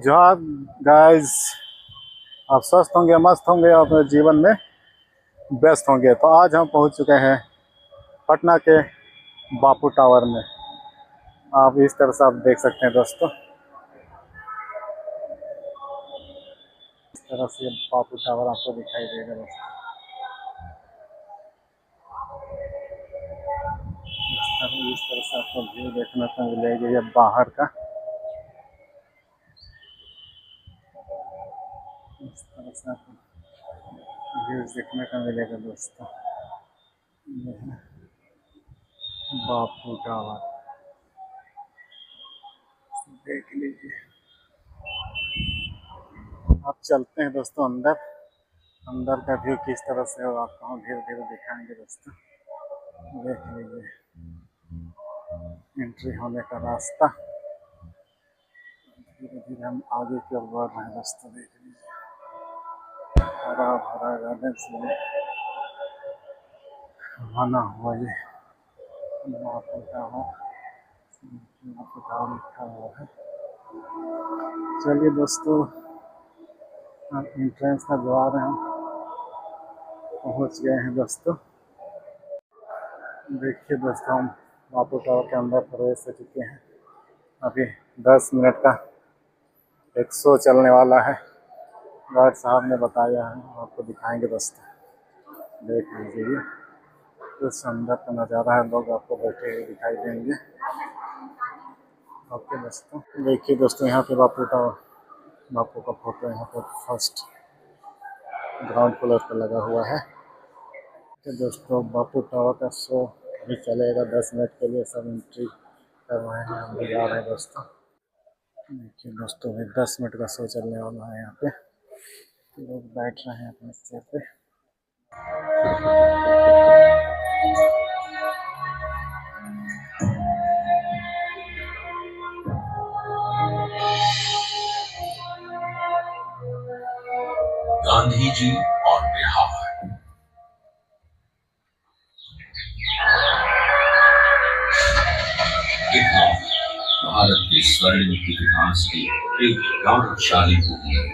जोहार गाइस। आप स्वस्थ होंगे, मस्त होंगे और अपने जीवन में व्यस्त होंगे। तो आज हम पहुंच चुके हैं पटना के बापू टावर में। आप इस तरह से आप देख सकते हैं दोस्तों, इस तरह से बापू टावर आपको दिखाई देगा दोस्तों। इस तरह से आपको व्यू देखने को मिलेगा, ये बाहर का इस तरह से आपको व्यूज देखने को मिलेगा दोस्तों। ये है बापू टावर, देख लीजिए। आप चलते हैं दोस्तों अंदर। अंदर का व्यू किस तरह से हो आपको हम धीरे धीरे दिखाएंगे दोस्तों। देख लीजिए एंट्री होने का रास्ता। धीरे धीरे हम आगे की ओर बढ़ रहे हैं दोस्तों। देख लीजिए हरा भरा गार्डन से बना हुआ ये बापू टावर लिखा हुआ है। चलिए दोस्तों, हम एंट्रेंस का द्वार हम पहुंच गए हैं दोस्तों। देखिए दोस्तों, हम बापू टावर के अंदर प्रवेश कर चुके हैं। अभी 10 मिनट का एक शो चलने वाला है, गार्ड साहब ने बताया है। आपको दिखाएंगे दोस्तों। देख लीजिए तो सुंदर का नज़ारा है, लोग आपको बैठे हुए दिखाई देंगे। ओके दोस्तों, देखिए दोस्तों यहाँ पे बापू का फोटो यहाँ पर फर्स्ट ग्राउंड फ्लोर पर लगा हुआ है। तो दोस्तों बापू टावर का शो अभी चलेगा 10 मिनट के लिए। सब एंट्री कर रहे हैं, हम भी जा रहे हैं दोस्तों। देखिए दोस्तों, अभी 10 मिनट का शो चलने वाला है। यहाँ पे लोग बैठ रहे हैं अपने चेयर पे। गांधी जी और बिहार। भारत के स्वर्णिम इतिहास की एक गौरवशाली भूमि है।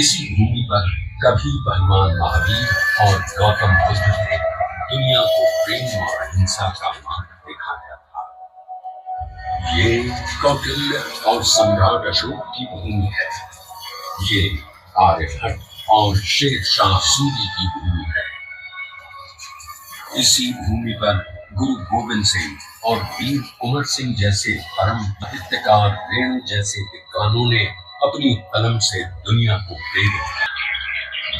इसी भूमि पर कभी भगवान महावीर और गौतम बुद्ध ने दुनिया को प्रेम और अहिंसा का मार्ग दिखाया था। ये कौटिल्य और सम्राट अशोक की भूमि है। ये आर्यभट्ट और शेर शाह सूरी की भूमि है। इसी भूमि पर गुरु गोविंद सिंह और वीर कुंवर सिंह जैसे परम साहित्यकार, रेणु जैसे विद्वानों ने अपनी कलम से दुनिया को प्रेरित किया।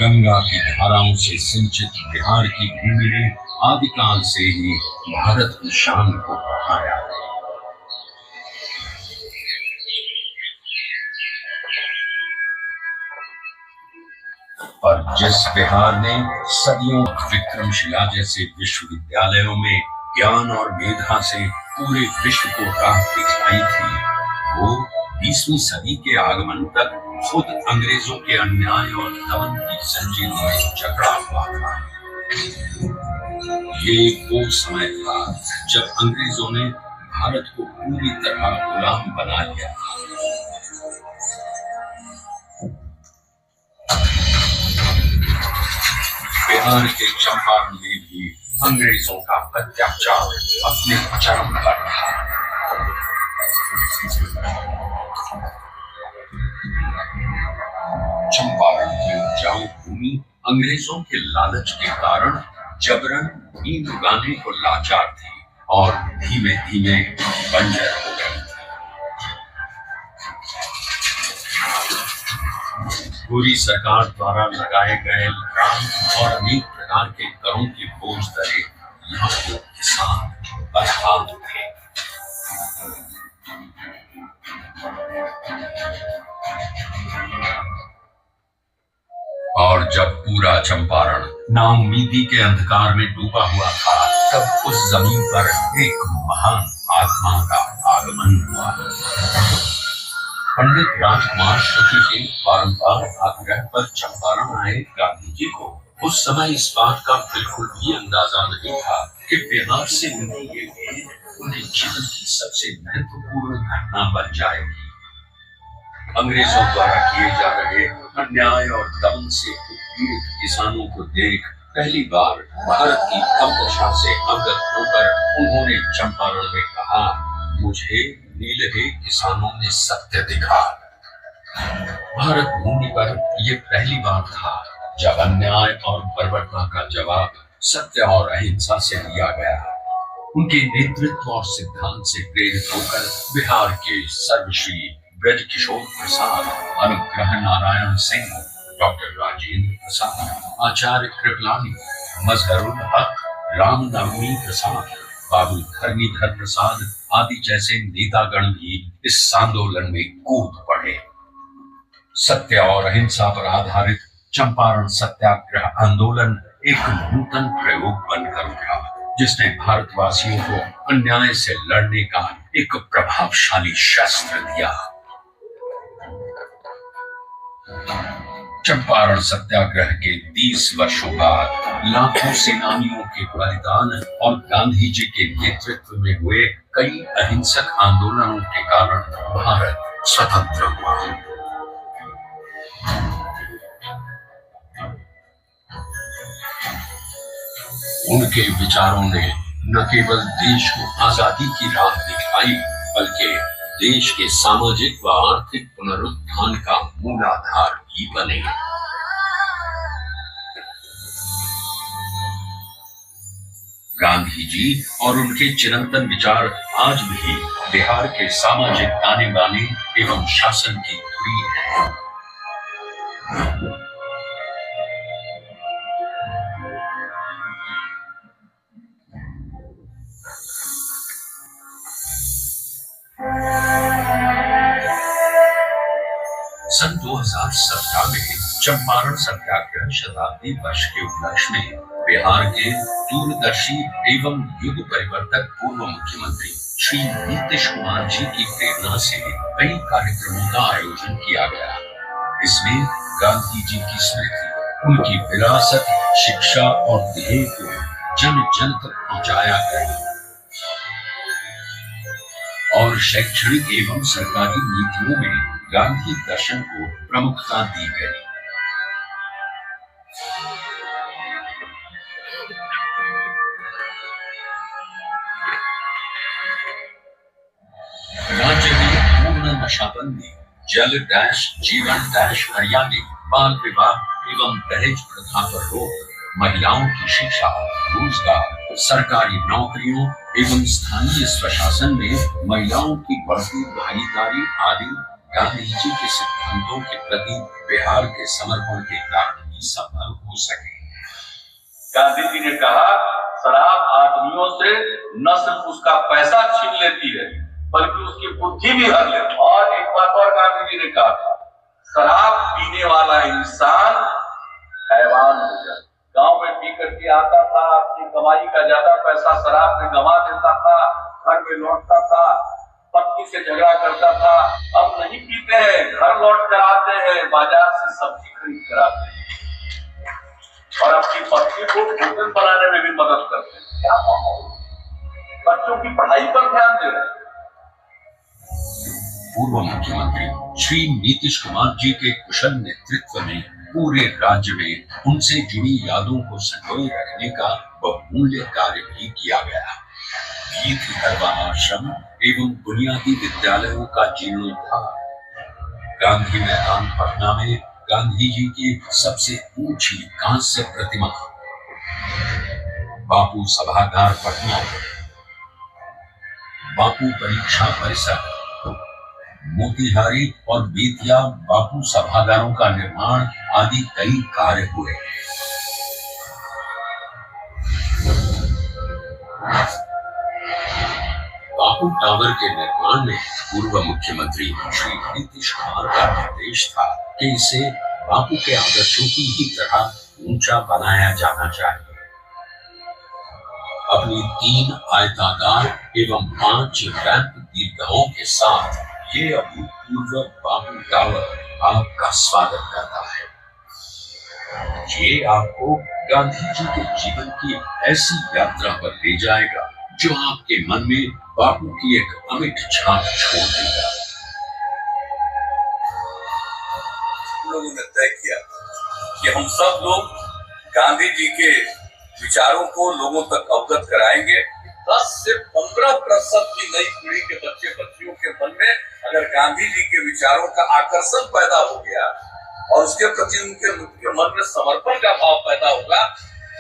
गंगा की धाराओं से सिंचित बिहार की भूमि ने आदिकाल से ही भारत की शान को बढ़ाया है। पर जिस बिहार ने सदियों विक्रमशिला जैसे विश्वविद्यालयों में ज्ञान और मेधा से पूरे विश्व को राह दिखाई थी, वो 20वीं सदी के आगमन तक खुद अंग्रेजों के अन्याय और दमन की जंजीरों में जकड़ा हुआ था। ये वो समय था जब अंग्रेजों ने भारत को पूरी तरह गुलाम बना लिया था। बिहार के चंपारण में भी अंग्रेजों का अत्याचार अपने चरम पर था। चंपारण की उपजाऊ भूमि अंग्रेजों के लालच के कारण जबरन नींद उगाने को लाचार थी और धीमे धीमे बंजर हो गई थी। पूरी सरकार द्वारा लगाए गए ग्राम और अनेक प्रकार के करों के बोझ तले यहाँ के किसान बदहाल थे। और जब पूरा चंपारण नाउम्मीदी के अंधकार में डूबा हुआ था, तब उस जमीन पर एक महान आत्मा का आगमन हुआ। पंडित राजकुमार शुक्ल के बारंबार आग्रह पर चंपारण आए गांधी जी को उस समय इस बात का बिल्कुल भी अंदाजा नहीं था कि बिहार से उनकी ये भेंट उनके जीवन की सबसे महत्वपूर्ण घटना बन जाएगी। अंग्रेजों द्वारा किए जा रहे अन्याय और दमन से पीड़ित किसानों को देख पहली बार भारत की अवदशा से अवगत होकर उन्होंने चंपारण में कहा, मुझे नीलहे किसानों ने सत्य दिखा। भारत भूमि पर यह पहली बार था जब अन्याय और बर्बरता का जवाब सत्य और अहिंसा से दिया गया। उनके नेतृत्व और सिद्धांत से प्रेरित होकर बिहार के सर्वश्री ब्रजकिशोर प्रसाद, अनुग्रह नारायण सिंह, डॉक्टर राजेंद्र प्रसाद, आचार्य कृपलानी, मजहरुल हक, रामनवमी प्रसाद, बाबू धरणीधर प्रसाद आदि जैसे नेतागण भी इस आंदोलन में कूद पड़े। सत्य और अहिंसा पर आधारित चंपारण सत्याग्रह आंदोलन एक नूतन प्रयोग बनकर उठा, जिसने भारतवासियों को अन्याय से लड़ने का एक प्रभावशाली शस्त्र दिया। चंपारण सत्याग्रह के 30 वर्षों बाद लाखों सेनानियों के बलिदान और गांधी जी के नेतृत्व में हुए कई अहिंसक आंदोलनों के कारण भारत स्वतंत्र हुआ। उनके विचारों ने न केवल देश को आजादी की राह दिखाई, बल्कि देश के सामाजिक व आर्थिक पुनरुत्थान का मूलाधार भी बने। गांधी जी और उनके चिरंतन विचार आज भी बिहार के सामाजिक ताने बाने एवं शासन की धुरी है। सन 2017 में चंपारण सत्याग्रह शताब्दी वर्ष के उपलक्ष्य में बिहार के दूरदर्शी एवं युग परिवर्तक पूर्व मुख्यमंत्री श्री नीतीश कुमार जी की प्रेरणा से कई कार्यक्रमों का आयोजन किया गया। इसमें गांधी जी की स्मृति, उनकी विरासत, शिक्षा और ध्येय को जन जन तक पहुंचाया गया और शैक्षणिक एवं सरकारी नीतियों में गांधी दर्शन को प्रमुखता दी गई। राज्य में पूर्ण नशाबंदी, जल डैश जीवन डैश हरियाली, बाल विवाह एवं दहेज प्रथा पर रोक, महिलाओं की शिक्षा, रोजगार, सरकारी नौकरियों एवं स्थानीय स्वशासन में महिलाओं की बढ़ती भागीदारी आदि गांधी जी के सिद्धांतों के प्रति बिहार के समर्पण के कारण ही संभव हो सके। गांधी जी ने कहा, शराब आदमियों से न सिर्फ उसका पैसा छीन लेती है बल्कि उसकी बुद्धि भी हर लेती है। और एक बात और गांधी जी ने कहा था, शराब पीने वाला इंसान हैवान हो जाए। गांव में पी करके आता था, अपनी कमाई का ज्यादा पैसा शराब में गंवा देता था, घर में लौटता था, पत्नी से झगड़ा करता था। अब नहीं पीते हैं, घर लौट कर आते हैं, बाजार से सब्जी खरीद कर आते हैं और अपनी पत्नी को भोजन बनाने में भी मदद करते हैं। क्या माहौल, बच्चों की पढ़ाई पर ध्यान दे रहे हैं। पूर्व मुख्यमंत्री श्री नीतीश कुमार जी के कुशल नेतृत्व में पूरे राज्य में उनसे जुड़ी यादों को संजोए रखने का बहुमूल्य कार्य भी किया गया। गीत आश्रम एवं बुनियादी विद्यालयों का जीर्णोद्धार, गांधी मैदान पटना में गांधी जी की सबसे ऊंची कांस्य प्रतिमा, बापू सभागार पटना, बापू परीक्षा परिसर, मोतिहारी और बेतिया बापू सभागारों का निर्माण आदि कई कार्य हुए। बापू टावर के निर्माण में पूर्व मुख्यमंत्री श्री नीतीश कुमार का निर्देश था कि इसे बापू के आदर्शों की ही तरह ऊंचा बनाया जाना चाहिए। अपनी 3 आयताकार एवं 5 रैंप दीर्घाओं के साथ ये अभूतपूर्व बापू टावर आपका स्वागत करता है। ये आपको गांधी जी के जीवन की ऐसी यात्रा पर ले जाएगा जो आपके मन में बापू की एक अमिट छाप छोड़ देगा। तय किया कि हम सब लोग गांधी जी के विचारों को लोगों तक अवगत कराएंगे। 10 से 15% की नई पीढ़ी के बच्चे बच्चियों के मन में अगर गांधी जी के विचारों का आकर्षण पैदा हो गया और उसके प्रति उनके मन में समर्पण का भाव पैदा होगा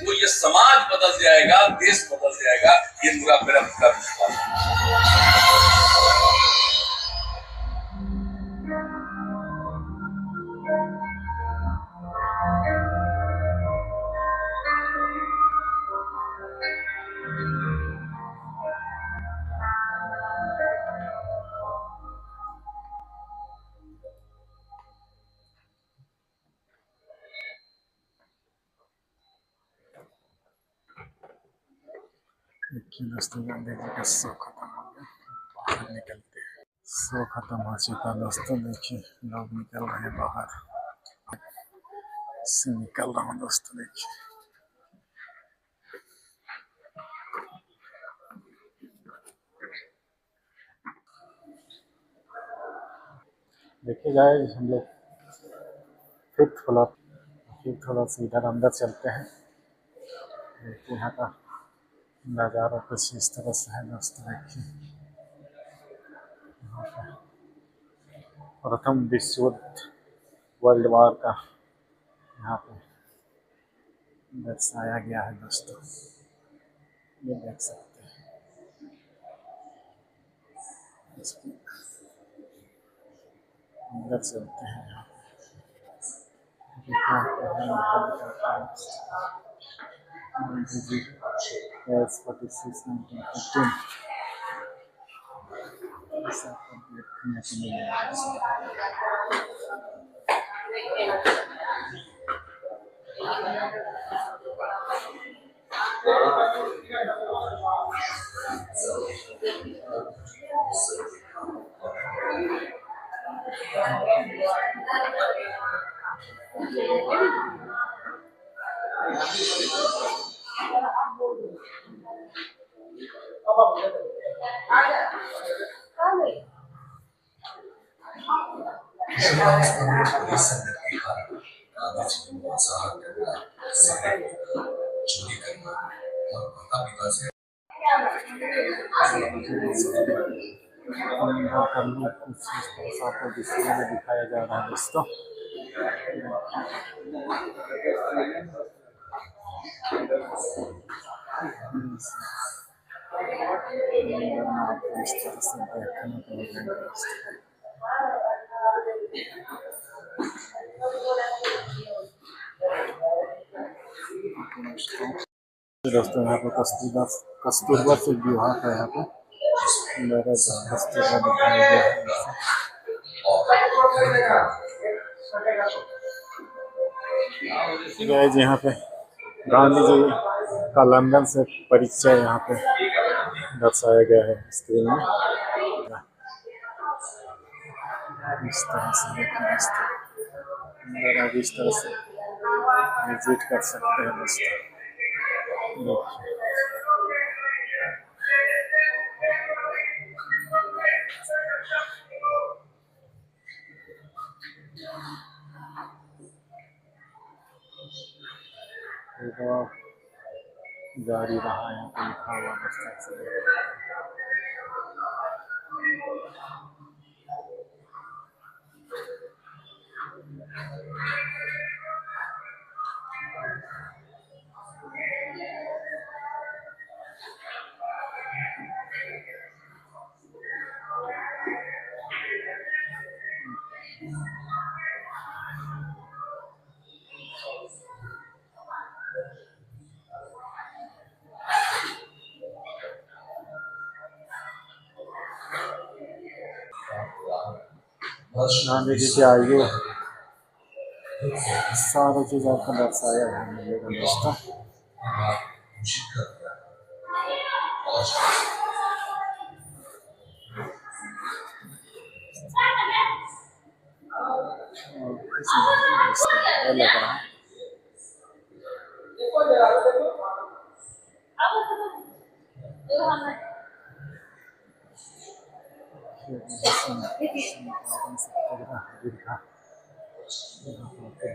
तो ये समाज बदल जाएगा, देश बदल जाएगा। ये मेरा विश्वास है। देखिए दोस्तों, गांधी जी का शो खत्म हो गया, बाहर निकलते हैं। शो खत्म हो चुका दोस्तों, देखिए लोग निकल रहे हैं बाहर। इससे निकल रहा हूँ दोस्तों, देखिए देखिए गाइस, हम लोग फिफ्थ फ्लोर से इधर अंदर चलते हैं। देखिए यहाँ का नज़ारा कुछ इस तरह से है दोस्तों। देखिए यहाँ पे प्रथम विश्व युद्ध, वर्ल्ड वार का यहाँ पे दर्शाया गया है दोस्तों, ये देख सकते हैं। इसके अंदर चलते हैं। यहाँ आपको डिस्प्ले में दिखाया जा रहा है दोस्तों। आपको इस तरह से देखने को मिलेगा दोस्तों। यहाँ पे कस्तूरबा से विवाह है। यहाँ पे मेरा कस्तूरबा दिखाया गया है। गाइस, यहाँ पे गांधी जी का लंदन से परिचय यहाँ पे दर्शाया गया है स्क्रीन में। इस तरह से देखिए दोस्तों, अंदर आगे इस तरह से विजिट कर सकते हैं दोस्तों। जारी रहा, यहाँ पे लिखा हुआ दोस्तों। गांधी जी की आयु, सारी चीज आपको दर्शाया है मिलेगा दोस्तों। लग रहा है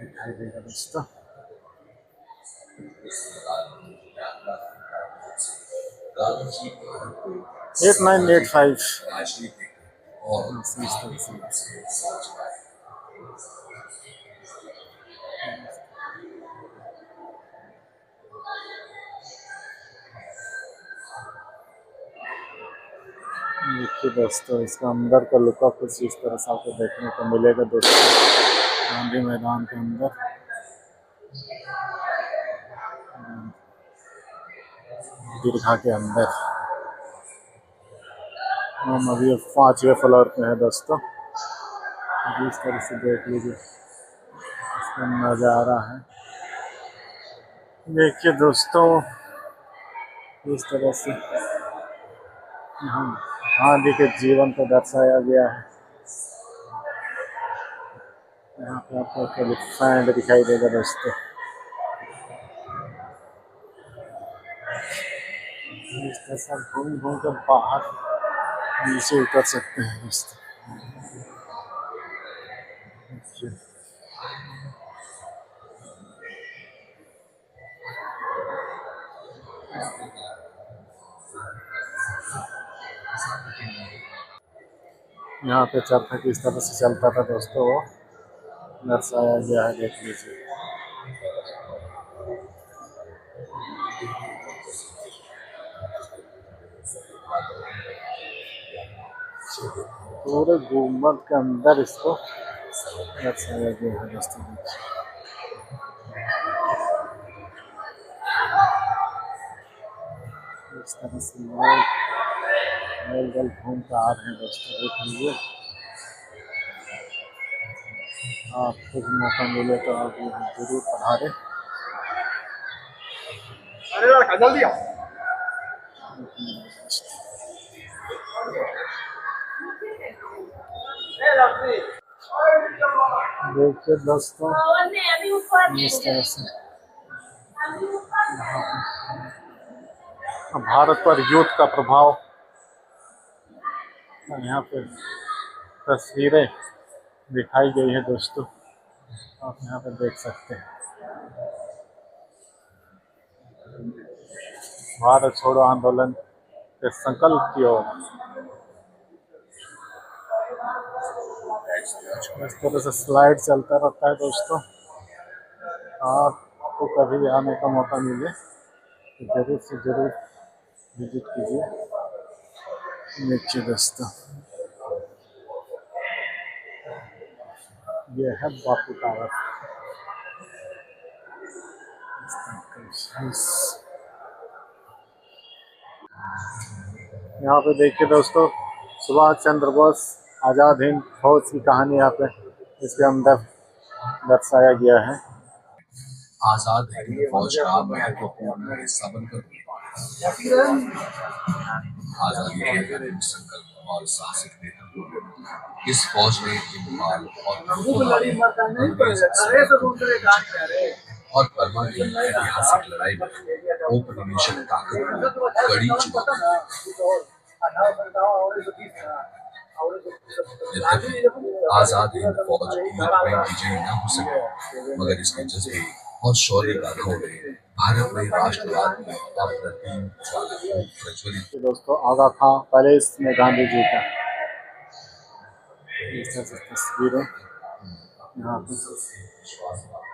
दिखाई देगा दोस्तों। 8985 देखिए दोस्तों, इसका अंदर का लुका कुछ इस तरह से आपको देखने को मिलेगा दोस्तों, गांधी मैदान के अंदर दीर्घा के अंदर। हम अभी 5वें फ्लोर पे हैं दोस्तों। इस तरह से देख लीजिए इसका नज़ारा है। देखिए दोस्तों, इस तरह से गांधी के जीवन को दर्शाया गया है। यहाँ पे आपको एलिफेंट दिखाई देगा दोस्तों। इस तरह से घूम घूम कर बाहर नीचे उतर सकते हैं दोस्तों। यहाँ पे चरखा किस तरह से चलता था दोस्तों, वो दर्शाया गया है, देख लीजिए। पूरे गुम्बद के अंदर इसको दर्शाया गया है दोस्तों। इस तरह से गोल गोल घूम कर आ रहे हैं दोस्तों, देख लीजिए। आपको भी मौका मिले तो आप यहाँ जरूर पधारें। अरे जल्दी आओ। देखिए दोस्तों, इस तरह से भारत पर युद्ध का प्रभाव यहाँ पे तस्वीरें दिखाई गई है दोस्तों, आप यहाँ पे देख सकते हैं। भारत छोड़ो आंदोलन के संकल्प की ओर इस तरह से स्लाइड चलता रहता है दोस्तों। आपको कभी आने का मौका मिले तो जरूर से जरूर विजिट कीजिए। देखिए दोस्तों, ये है बापू टावर। यहाँ पे देखिए दोस्तों, सुभाष चंद्र बोस आज़ाद हिंद फौज की कहानी यहाँ पे इसके अंदर दर्शाया गया है। आजाद हिंद फौज का महत्वपूर्ण हिस्सा बनकर आजादी के अग्रिम संकल्प और साहसिक नेतृत्व इस फौज ने इम्फाल और बर्मा की ऐतिहासिक लड़ाई में औपनिवेशिक ताकत को कड़ी चुनौती। आजाद हिंद फौज युद्ध में विजयी न हो सके, मगर इसके जज्बे और शौर्य गाथाओं ने भारत में राष्ट्रवाद की अप्रतिम ज्वाला को प्रज्वलित। दोस्तों, आगा खां पैलेस में गांधी जी का इस तरह से तस्वीरें यहाँ पे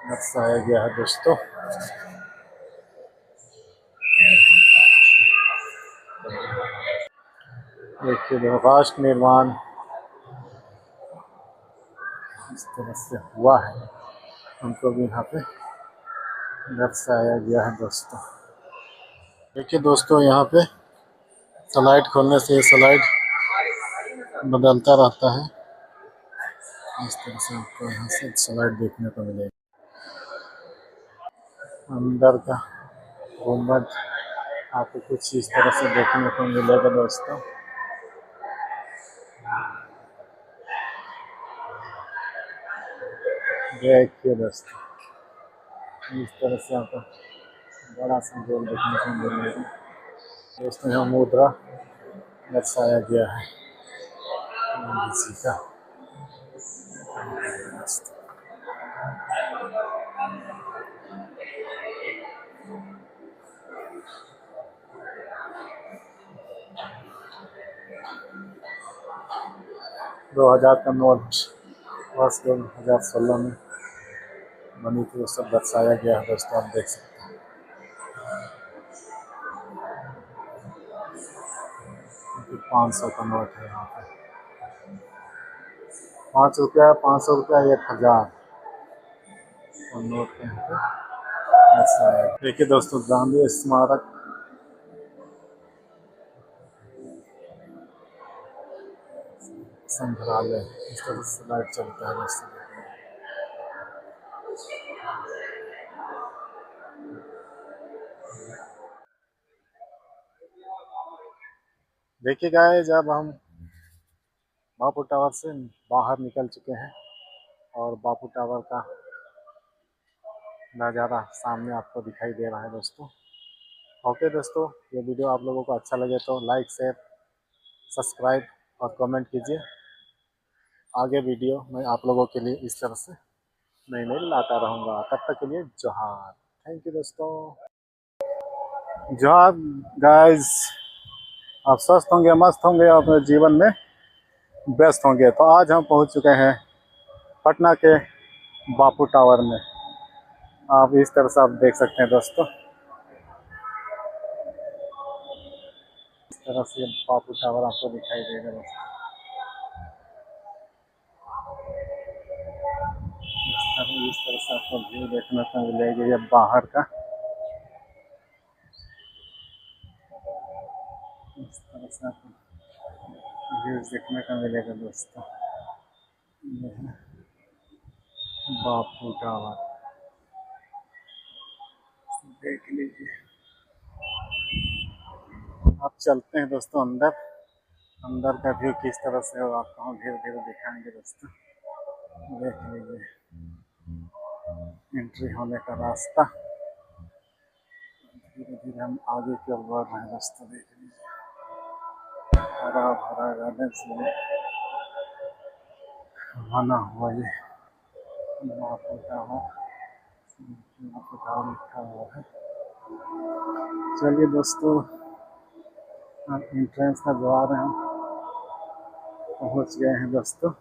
दर्शाया गया है दोस्तों। देखिए, राष्ट्र निर्माण इस तरह से हुआ है, हमको भी यहाँ पे दर्शाया गया है दोस्तों। देखिए दोस्तों, यहाँ पे स्लाइड खोलने से ये स्लाइड बदलता रहता है। इस तरह से आपको यहाँ से स्लाइड देखने को मिलेगा। अंदर का गुंबद आपको कुछ इस तरह से देखने को मिलेगा दोस्तों। देखिए दोस्तों, इस तरह से आपको बड़ा सा गोल देखने को मिलेगा दोस्तों। यहाँ मुद्रा दर्शाया गया है गांधी जी का। 2000 का नोट वर्ष 2016 में बनी थी, वो सब दर्शाया गया है दोस्तों, आप देख सकते हैं। 500 का नोट है यहाँ पे, 5 रुपया, 500 रुपया, 1000 और नोट के यहाँ पे ऐसा है। देखिए दोस्तों, गांधी स्मारक संग्रहालय, इस तरह से लाइट चलता है दोस्तों। देखिए गाइस, जब हम बापू टावर से बाहर निकल चुके हैं और बापू टावर का नज़ारा सामने आपको दिखाई दे रहा है दोस्तों। ओके दोस्तों, ये वीडियो आप लोगों को अच्छा लगे तो लाइक, शेयर, सब्सक्राइब और कमेंट कीजिए। आगे वीडियो मैं आप लोगों के लिए इस तरह से नई नई लाता रहूँगा। तब तक के लिए जोहार। थैंक यू दोस्तों। जोहार गाइस, आप स्वस्थ होंगे, मस्त होंगे, अपने जीवन में व्यस्त होंगे। तो आज हम पहुंच चुके हैं पटना के बापू टावर में। आप इस तरह से आप देख सकते हैं दोस्तों, इस तरह से बापू टावर आपको दिखाई देगा दोस्तों। इस तरह से आपको व्यू देखने को मिलेगा, ये बाहर का इस तरह से आपको व्यू देखने को मिलेगा दोस्तों। ये है बापू टावर, देख लीजिए। आप चलते हैं दोस्तों अंदर, अंदर का व्यू किस तरह से हो आपको हम धीरे धीरे दिखाएंगे दोस्तों। देख लीजिए, एंट्री होने का रास्ता, धीरे धीरे हम आगे की ओर बढ़ रहे हैं दोस्तों। देख लीजिए, हरा भरा गार्डन से बना हुआ ये बापू टावर, बापू टावर लिखा हुआ है। चलिए दोस्तों, हम एंट्रेंस का द्वार हम पहुंच गए हैं दोस्तों।